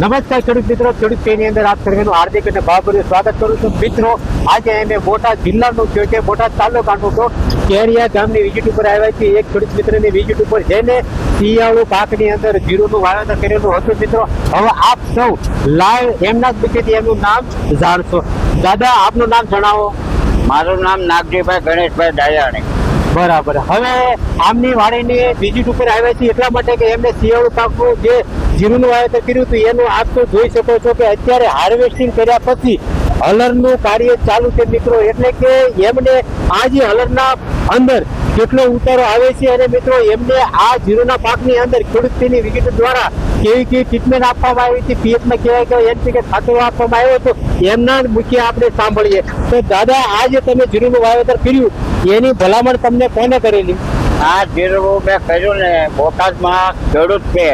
નમસ્કાર ખેડૂત મિત્રો, ખેડૂત પેની અંદર આપ સર્વેનું હાર્દિક અને ભાવભર્યું સ્વાગત કરું છું. મિત્રો, આજે અમે બોટાદ જિલ્લાનું થયો છે, બોટાદ તાલુકાનું તો કેરિયા ગામની વિઝિટ ઉપર આવ્યા છીએ. એક ખેડૂત મિત્રની વિઝિટ ઉપર જઈને શિયાળુ પાકની અંદર જીરુંનું વાવેતર કરેલું હતું. મિત્રો, હવે આપ સૌ લાઈવ એમના જ મુખ્યથી એમનું નામ જાણશો. દાદા, આપનું નામ જણાવો. મારું નામ નાગજીભાઈ ગણેશભાઈ ડાયાણી. બરાબર. હવે આમની વાડીની વિઝિટ ઉપર આવ્યા છીએ એટલા માટે કે એમને શિયાળુ પાકનું જે જીરુંનું વાવેતર કર્યું હતું એનું આપ તો જોઈ શકો છો કે અત્યારે હાર્વેસ્ટિંગ કર્યા પછી હલરનું કાર્ય ચાલુ છે. મિત્રો, એટલે કે એમને આ જે હલરના અંદર કેટલો ઉતારો આવે છે અને મિત્રો એમને આ જીરુંના પાકની અંદર ખેડૂતની વિઝિટ દ્વારા કેવી ટ્રીટમેન્ટ આપવામાં આવી હતી, પીએચમાં કેવા એનપીકે ખાતરો આપવામાં આવ્યો હતો, એમના મુખ્ય આપણે સાંભળીએ. તો દાદા, આ જે તમે જીરુંનું વાવેતર કર્યું એની ભલામણ તમને કોને કરેલી? આ જીરું મેં કર્યું ને બોટાદમાં ખેડૂત છે,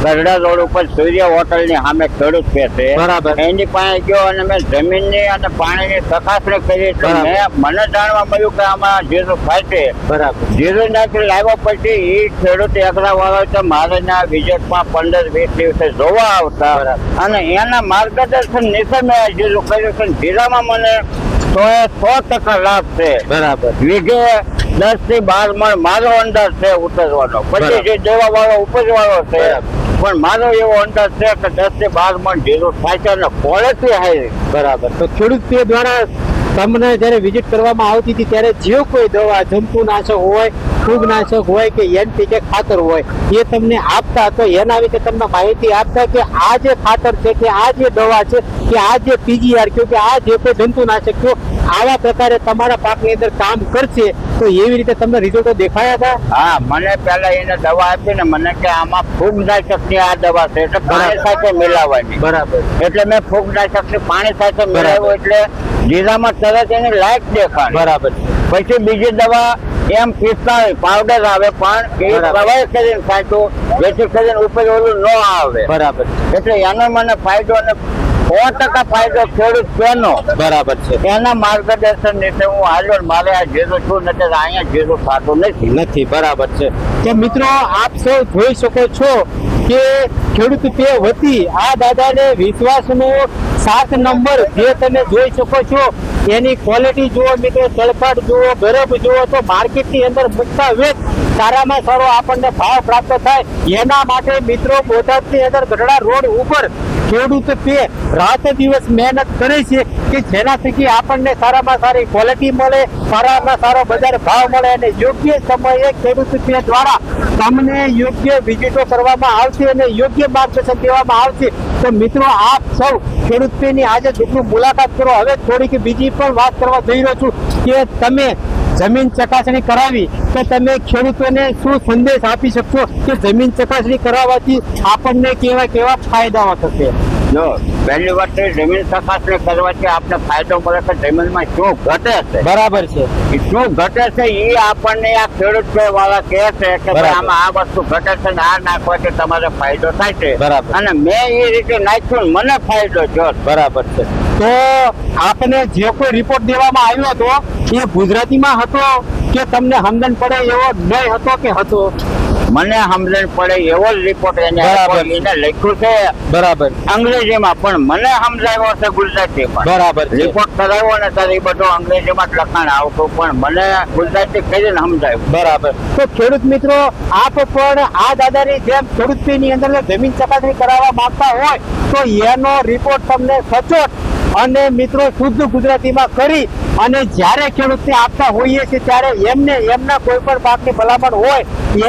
ગરડા રોડ ઉપર સૂર્ય હોટલ ની સામે ખેડૂત છે. બરાબર. એની પાસે ગયો અને મેં જમીનની અને પાણીની ચકાસણી કરી. મને જાણવા મળ્યું કે આમાં જીરું થાય છે. બરાબર. જીરું નાખી લાવ્યા પછી એ ખેડૂત એકલા વાળો તો મારે વિઝિટમાં 15-20 દિવસે જોવા આવતા અને એના માર્ગદર્શન નીચે મેં જીરું કર્યું છે. જીરામાં મને 100% લાભ છે. બરાબર. વીઘે 10 થી 12 મણ મારો અંદાજ છે ઉતરવાનો. પછી જે દેવા વાળો ઉપજવાળો છે, પણ મારો એવો અંદાજ છે કે 10 થી 12 મણ જીરું થાય છે અને ક્વોલિટી હાઈ. બરાબર. તો ખેડૂત દ્વારા તમને જયારે વિઝિટ કરવામાં આવતી હતી ત્યારે જે કોઈ દવા, જંતુનાશક હોય, ફૂગનાશક હોય કે એનપીકે ખાતર હોય, એ તમને આપતા તો એના વિશે તમને માહિતી આપતા કે આ જે ખાતર છે, કે આ જે દવા છે, કે આ જે પીજીઆર કે આ જે કોઈ જંતુનાશક છે, આવા પ્રકારે તમારા પાકની અંદર કામ કરશે, તો એવી રીતે તમને રિઝલ્ટો દેખાયા હતા? હા, મને પેલા એને દવા આપી ને મને કે આમાં ફૂગનાશક ની આ દવા છે એટલે પાણી સાથે મિલાવવાની. બરાબર. એટલે મેં ફૂગનાશક ની પાણી સાથે મિલાવ્યું એટલે જીરામાં તરત એની લાઈટ દેખાય. બરાબર. પછી બીજી દવા M45 પાવડર આવે, પણ એ પ્રવાહ કરીને ખાતું જેથી કરીને ઉપર ઓલું ન આવે. બરાબર. એટલે એનો મને ફાયદો અને 100% ફાયદો ખેડૂત તેનો. બરાબર છે. એના માર્ગદર્શન નીચે હું હાલ્યો. મારે આ જીરું શું નથી, અહીંયા જીરું થતું નથી. બરાબર છે. તો મિત્રો, આપ સૌ જોઈ શકો છો કે ખેડૂત પે વતી આ દાદાને વિશ્વાસનો 7 નંબર જે તમે જોઈ શકો છો, એની ક્વોલિટી જુઓ મિત્રો, તળપાટ જુઓ, ગરબ જુઓ, તો માર્કેટની અંદર મુકતા વેચ સારામાં સારો આપણને ભાવ પ્રાપ્ત થાય. એના માટે મિત્રો બોટાદની અંદર ગઢડા રોડ ઉપર ખેડૂત પે રાત દિવસ મહેનત કરે છે કે જેના થકી આપણને સારામાં સારી ક્વોલિટી મળે, સારામાં સારો બજાર ભાવ મળે અને યોગ્ય સમયે ખેડૂત પે દ્વારા તમને યોગ્ય વિઝિટો કરવામાં આવશે અને યોગ્ય માર્ગદર્શન દેવામાં આવશે. તો મિત્રો, આપ સૌ ખેડૂત પેની આજે રૂબરૂ મુલાકાત કરો. હવે થોડીક બીજી પણ વાત કરવા જઈ રહ્યો છું કે તમે જમીન ચકાસણી કરાવી તો તમે ખેડૂતોને શું સંદેશ આપી શકશો કે જમીન ચકાસણી કરાવવાથી આપણને કેવા ફાયદાઓ થશે? જો પહેલી વાત તો જમીન ચકાસણી કરવાથી આપણે ફાયદો મળે કે જમીનમાં શું ઘટે છે. બરાબર છે. શું ઘટે છે એ આપણને આ ખેડૂત વાળા કહે છે કે ભાઈ આમાં આ વસ્તુ ઘટે છે ને આ નાખવાથી તમારે ફાયદો થાય છે. બરાબર. અને મેં એ રીતે નાખ્યું, મને ફાયદો થયો. બરાબર છે. તો આપને જે કોઈ રિપોર્ટ દેવામાં આવ્યો હતો એ ગુજરાતીમાં હતો કે તમને સમજણ પડે એવો નહીં હતો કે હતો? મને સમજણ પડે એવો જ રિપોર્ટ એને લખ્યું છે. બરાબર. અંગ્રેજીમાં, પણ મને સમજાવ્યો છે ગુજરાતીમાં. બરાબર. રિપોર્ટ કરાવ્યો ને ત્યારે એ બધું અંગ્રેજીમાં જ લખાણ આવતું, પણ મને ગુજરાતી કરીને સમજાવ્યું. બરાબર. તો ખેડૂત મિત્રો, આપ પણ આ દાદાની જેમ ખેડૂત ની અંદર જમીન ચકાસણી કરાવવા માંગતા હોય તો એનો રિપોર્ટ તમને સચોટ અને મિત્રો શુદ્ધ ગુજરાતીમાં કરી અને જ્યારે ખેડૂતને આપતા હોઈએ છીએ ત્યારે એમને એમના કોઈ પણ પાકની ભલામણ હોય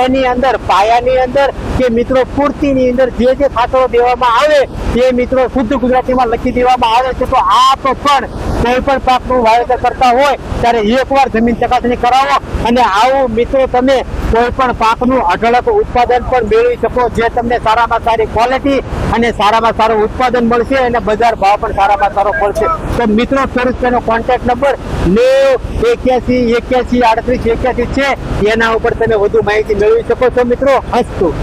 એની અંદર પાયાની અંદર કે મિત્રો પૂર્તિની અંદર જે ખાતરો દેવામાં આવે તે મિત્રો શુદ્ધ ગુજરાતીમાં લખી દેવામાં આવે છે. તો આપ પણ કોઈ પણ પાકનું વાવેતર કરતા હોય ત્યારે એકવાર જમીન ચકાસણી કરાવો અને આવું મિત્રો તમે કોઈ પણ પાકનું અઢળક ઉત્પાદન પણ મેળવી શકો, જે તમને સારામાં સારી ક્વોલિટી અને સારામાં સારું ઉત્પાદન મળશે અને બજાર ભાવ પણ સારામાં સારો મળશે. તો મિત્રો, ખેડૂતનો કોન્ટેક્ટ નંબર 9081813881 છે. એના ઉપર તમે વધુ માહિતી મેળવી શકો છો. મિત્રો, હસ્તું.